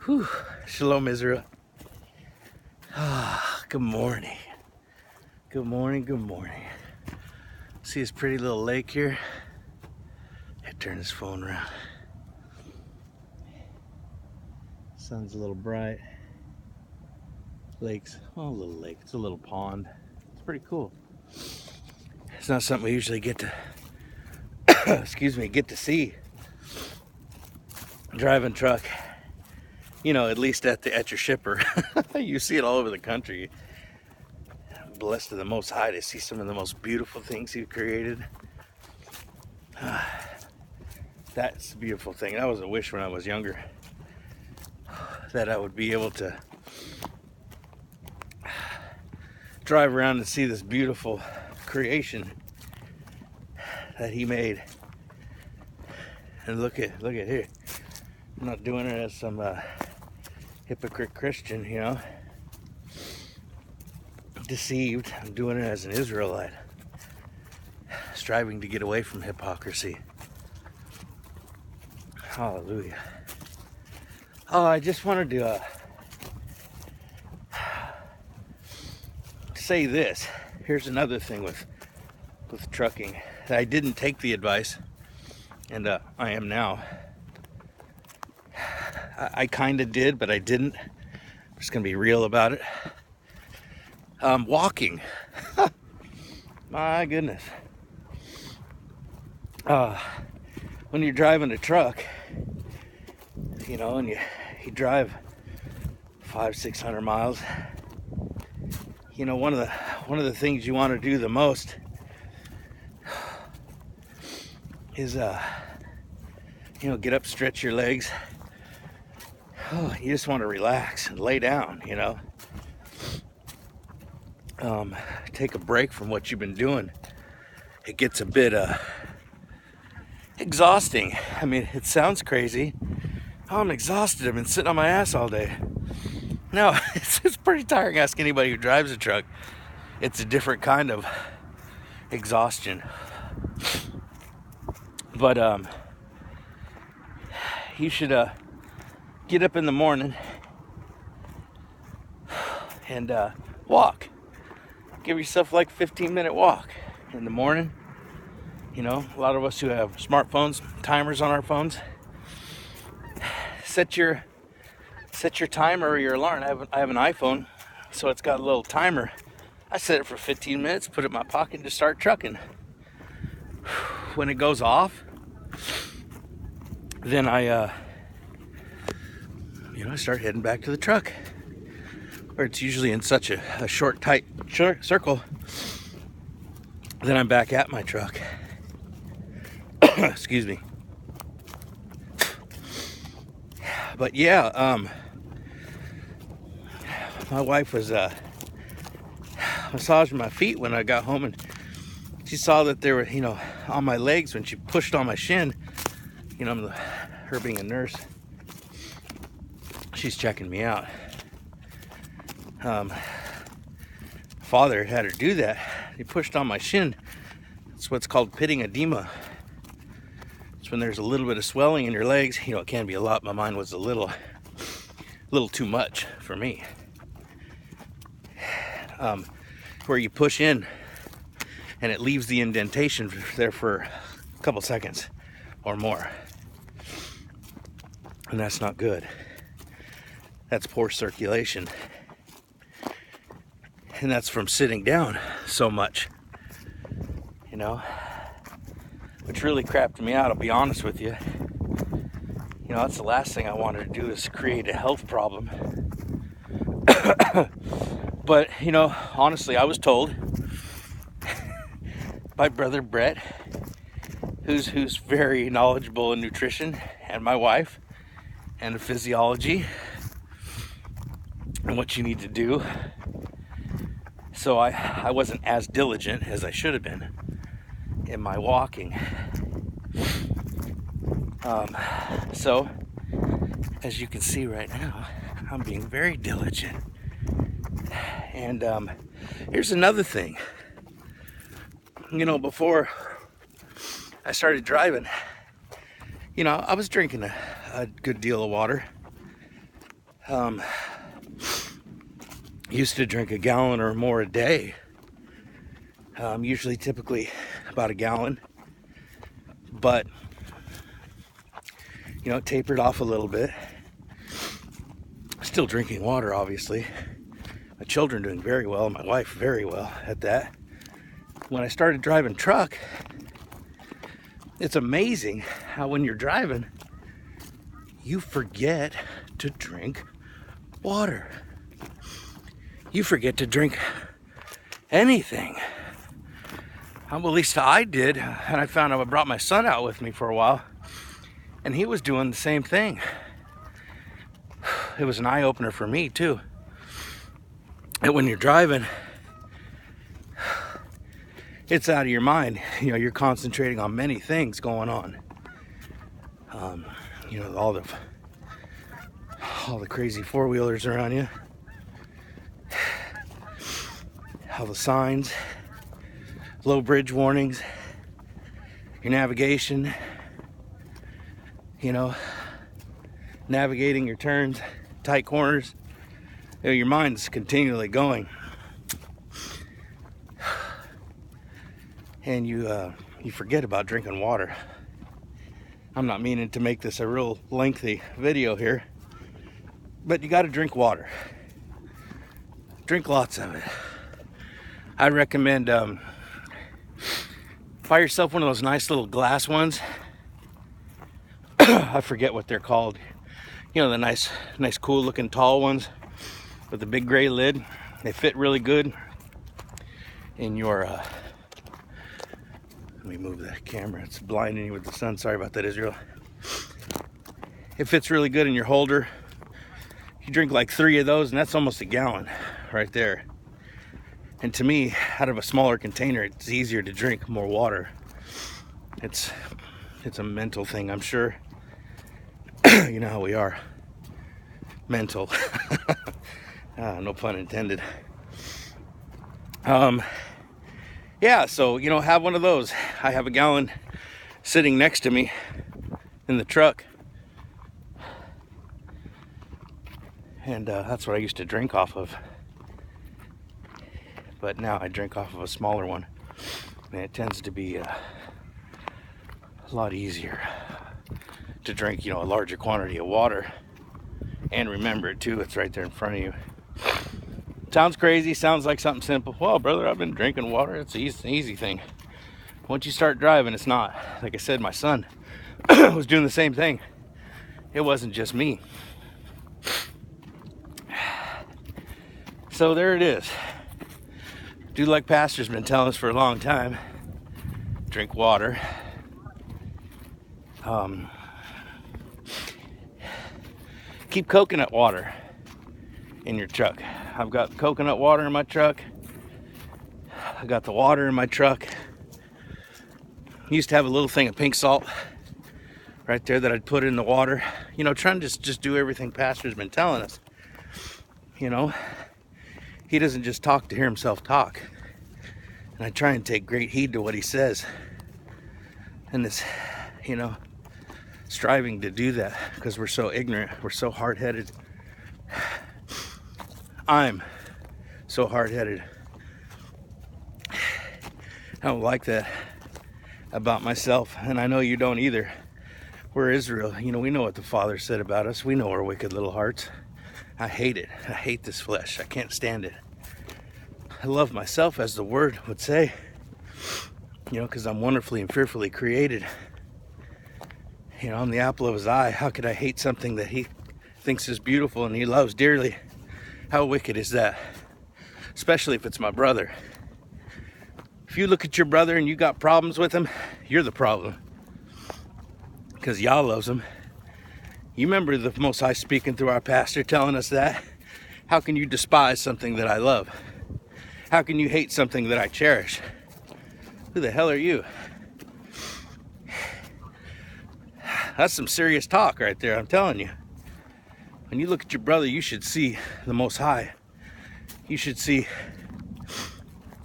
Whew. Shalom, Israel. Good morning. Good morning, good morning. See this pretty little lake here? I turn this phone around. Sun's a little bright. Lake's, well, a little lake. It's a little pond. It's pretty cool. It's not something we usually get to, get to see. Driving truck, you know, at least at your shipper. You see it all over the country. I'm blessed to the Most High to see some of the most beautiful things He created. That's a beautiful thing. That was a wish when I was younger, that I would be able to drive around and see this beautiful creation that He made. And look at here. I'm not doing it as some hypocrite Christian, you know, deceived. I'm doing it as an Israelite, striving to get away from hypocrisy. Hallelujah. Oh, I just wanted to say this. Here's another thing with trucking. I didn't take the advice, and I am now. I kind of did, but I didn't. I'm just going to be real about it. Walking. My goodness. When you're driving a truck, you know, and you drive 500-600 miles, you know, one of the things you want to do the most is you know, get up, stretch your legs. Oh, you just want to relax and lay down, you know. Take a break from what you've been doing. It gets a bit exhausting. I mean, it sounds crazy. Oh, I'm exhausted. I've been sitting on my ass all day. No, it's pretty tiring. Ask anybody who drives a truck. It's a different kind of exhaustion. But you should get up in the morning and walk. Give yourself like a 15-minute walk in the morning. You know, a lot of us who have smartphones, timers on our phones, set your timer or your alarm. I have an iPhone, so it's got a little timer. I set it for 15 minutes, put it in my pocket, and just start trucking. When it goes off, then I start heading back to the truck, where it's usually in such a short, tight circle. Then I'm back at my truck. Excuse me. But yeah, my wife was massaging my feet when I got home, and she saw that there were, you know, on my legs when she pushed on my shin. You know, her being a nurse, she's checking me out. Father had her do that. He pushed on my shin. It's what's called pitting edema. It's when there's a little bit of swelling in your legs. You know, it can be a lot, but mine was a little too much for me. Where you push in and it leaves the indentation there for a couple seconds or more. And that's not good. That's poor circulation. And that's from sitting down so much, you know, which really crapped me out, I'll be honest with you. You know, that's the last thing I wanted to do, is create a health problem. But, you know, honestly, I was told by Brother Brett, who's very knowledgeable in nutrition, and my wife, and physiology, and what you need to do. So I wasn't as diligent as I should have been in my walking. So, as you can see right now, I'm being very diligent. And here's another thing. You know, before I started driving, you know, I was drinking a good deal of water. Used to drink a gallon or more a day. Usually, typically about a gallon. But, you know, tapered off a little bit. Still drinking water, obviously. My children doing very well. My wife very well at that. When I started driving truck, it's amazing how when you're driving, you forget to drink water. You forget to drink anything. At least I did. And I found I brought my son out with me for a while, and he was doing the same thing. It was an eye-opener for me too. And when you're driving, it's out of your mind. You know, you're concentrating on many things going on. You know, all the crazy four-wheelers around you, all the signs, low bridge warnings, your navigation, you know, navigating your turns, tight corners. You know, your mind's continually going, and you forget about drinking water. I'm not meaning to make this a real lengthy video here, but you got to drink water. Drink lots of it. I recommend buy yourself one of those nice little glass ones. I forget what they're called. You know, the nice cool looking tall ones with the big gray lid. They fit really good in your let me move the camera, it's blinding you with the sun. Sorry about that, Israel. It fits really good in your holder. You drink like 3 of those, and that's almost a gallon right there. And to me, out of a smaller container, it's easier to drink more water. It's a mental thing, I'm sure. You know how we are. Mental. No pun intended. Yeah, so, you know, have one of those. I have a gallon sitting next to me in the truck. And that's what I used to drink off of. But now I drink off of a smaller one. And it tends to be a lot easier to drink, you know, a larger quantity of water. And remember it too, it's right there in front of you. Sounds crazy, sounds like something simple. Well, brother, I've been drinking water. It's an easy thing. Once you start driving, it's not. Like I said, my son was doing the same thing. It wasn't just me. So there it is. Do like Pastor's been telling us for a long time. Drink water. Keep coconut water in your truck. I've got coconut water in my truck. I got the water in my truck. I used to have a little thing of pink salt right there that I'd put in the water. You know, trying to just do everything Pastor's been telling us. You know, he doesn't just talk to hear himself talk. And I try and take great heed to what he says. And this, you know, striving to do that because we're so ignorant, we're so hard-headed. I'm so hard-headed. I don't like that about myself, and I know you don't either. We're Israel. You know, we know what the Father said about us. We know our wicked little hearts. I hate it. I hate this flesh. I can't stand it. I love myself, as the Word would say. You know, because I'm wonderfully and fearfully created. You know, I'm the apple of his eye. How could I hate something that he thinks is beautiful and he loves dearly? How wicked is that? Especially if it's my brother. If you look at your brother and you got problems with him, you're the problem. Because Yah loves him. You remember the Most High speaking through our pastor telling us that? How can you despise something that I love? How can you hate something that I cherish? Who the hell are you? That's some serious talk right there, I'm telling you. When you look at your brother, you should see the Most High. You should see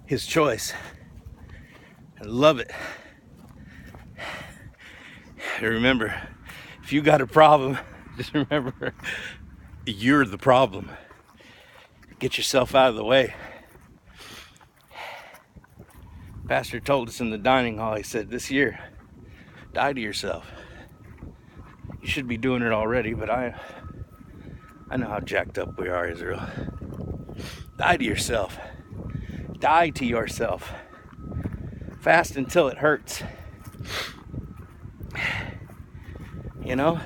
his choice and love it. And remember, if you got a problem, just remember, You're the problem. Get yourself out of the way. Pastor told us in the dining hall, he said, this year, die to yourself. You should be doing it already, but I know how jacked up we are, Israel. Die to yourself. Die to yourself. Fast until it hurts. You know?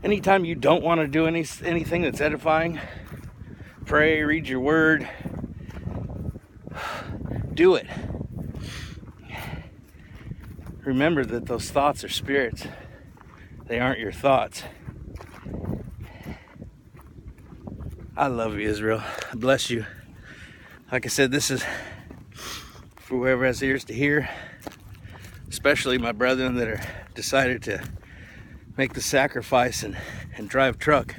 Anytime you don't want to do anything that's edifying, pray, read your word, do it. Remember that those thoughts are spirits. They aren't your thoughts. I love you, Israel. I bless you. Like I said, this is for whoever has ears to hear, especially my brethren that are decided to make the sacrifice and drive truck.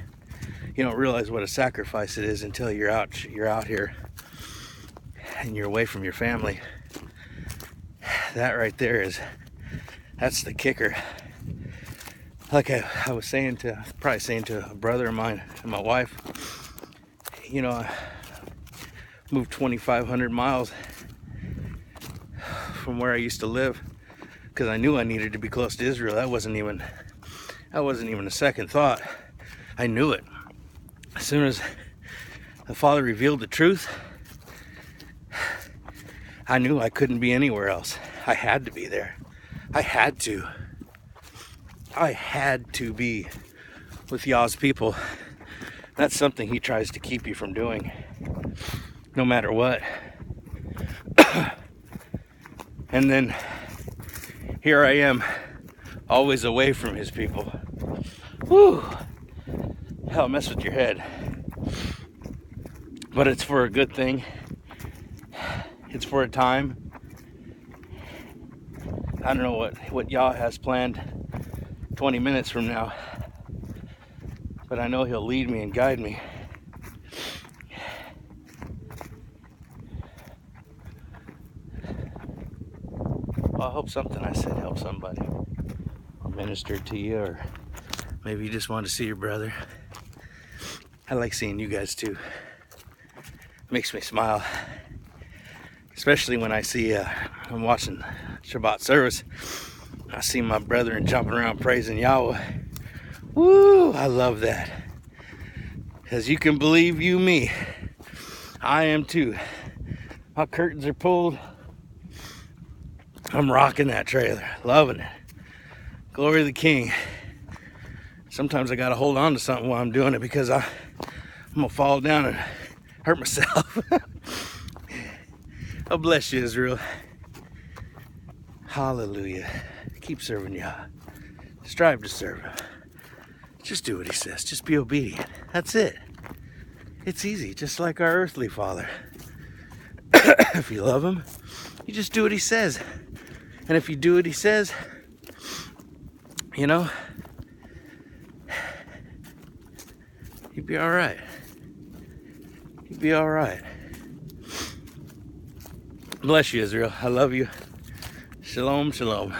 You don't realize what a sacrifice it is until you're out here and you're away from your family. That right there that's the kicker. Like I was saying to a brother of mine and my wife, you know, I moved 2,500 miles from where I used to live because I knew I needed to be close to Israel. That wasn't even a second thought. I knew it. As soon as the Father revealed the truth, I knew I couldn't be anywhere else. I had to be there. I had to be with Yah's people. That's something he tries to keep you from doing, no matter what. And then here I am, always away from his people. Whew. Hell, mess with your head. But it's for a good thing. It's for a time. I don't know what Yah has planned 20 minutes from now, but I know he'll lead me and guide me. Well, I hope something I said helped somebody or ministered to you, or maybe you just want to see your brother. I like seeing you guys too. It makes me smile, especially when I see I'm watching Shabbat service. I see my brethren jumping around praising Yahweh. Woo! I love that. Because you can believe you me. I am too. My curtains are pulled. I'm rocking that trailer. Loving it. Glory to the King. Sometimes I got to hold on to something while I'm doing it because I'm going to fall down and hurt myself. Oh, bless you, Israel. Hallelujah. Keep serving Yah. Strive to serve Him. Just do what He says. Just be obedient. That's it. It's easy, just like our earthly Father. If you love Him, you just do what He says. And if you do what He says, you know, you'd be all right. You'd be all right. Bless you, Israel. I love you. Shalom, shalom.